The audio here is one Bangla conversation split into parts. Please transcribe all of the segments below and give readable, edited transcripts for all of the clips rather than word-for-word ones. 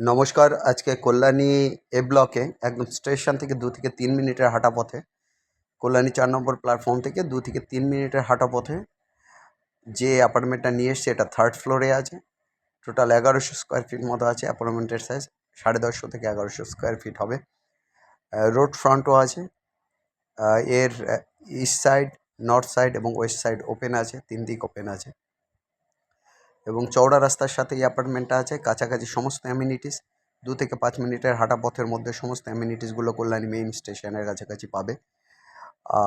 নমস্কার। আজকে কল্যাণী এ ব্লকে একদম স্টেশন থেকে 2 থেকে 3 মিনিটের হাঁটা পথে, কল্যাণী 4 নম্বর প্ল্যাটফর্ম থেকে 2 থেকে 3 মিনিটের হাঁটা পথে যে অ্যাপার্টমেন্টটা নিয়ে এসছে এটা 3rd ফ্লোরে আছে। টোটাল 1100 স্কোয়ার ফিট মতো আছে। অ্যাপার্টমেন্টের সাইজ 1050 থেকে 1100 স্কোয়ার ফিট হবে। রোড ফ্রন্টও আছে। এর ইস্ট সাইড, নর্থ সাইড এবং ওয়েস্ট সাইড ওপেন আছে, 3 দিক ওপেন আছে এবং চওড়া রাস্তার সাথে এই অ্যাপার্টমেন্টটা আছে। কাছাকাছি সমস্ত অ্যামিনিটিস 2 থেকে 5 মিনিটের হাঁটা পথের মধ্যে সমস্ত অ্যামিনিটিসগুলো কল্যাণী মেইন স্টেশনের কাছাকাছি পাবে।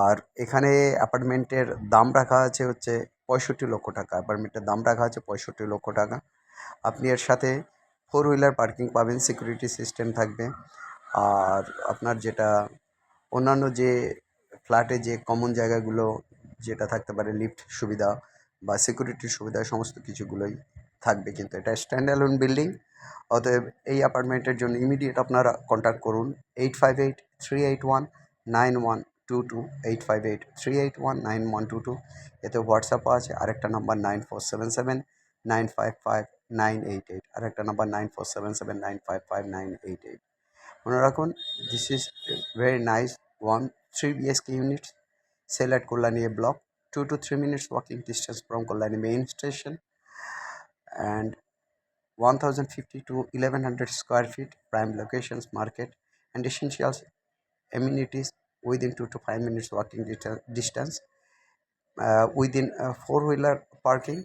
আর এখানে অ্যাপার্টমেন্টের দাম রাখা আছে হচ্ছে 65 লক্ষ টাকা। অ্যাপার্টমেন্টের দাম রাখা আছে 65 লক্ষ টাকা। আপনি এর সাথে 4 হুইলার পার্কিং পাবেন, সিকিউরিটি সিস্টেম থাকবে। আর আপনার যেটা অন্যান্য যে ফ্ল্যাটে যে কমন জায়গাগুলো যেটা থাকতে পারে, লিফট সুবিধা বা সিকিউরিটির সুবিধা, সমস্ত কিছুগুলোই থাকবে। কিন্তু এটা স্ট্যান্ড অ্যালোন বিল্ডিং। অতএব এই অ্যাপার্টমেন্টের জন্য ইমিডিয়েট আপনারা কন্ট্যাক্ট করুন 8583819122, 8583819122। এতে হোয়াটসঅ্যাপও আছে। আরেকটা নাম্বার 9477955988, আরেকটা নাম্বার 9477955988। মনে রাখুন, this is very nice 3 BHK units sell at Kolani A block, 2 to 3 minutes walking distance from Kolani main station, and 1050 to 1100 square feet, prime locations, market, and essentials amenities within 2 to 5 minutes walking distance, within 4-wheeler parking,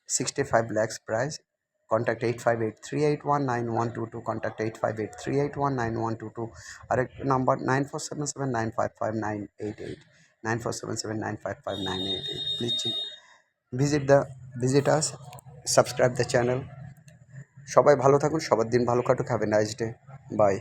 65 lakhs price. Contact 8583819122, contact 8583819122, correct number 9477955988, 9477955988. Please visit us, subscribe the channel. সবাই ভালো থাকুন, সবার দিন ভালো কাটুক। Have a nice day. By.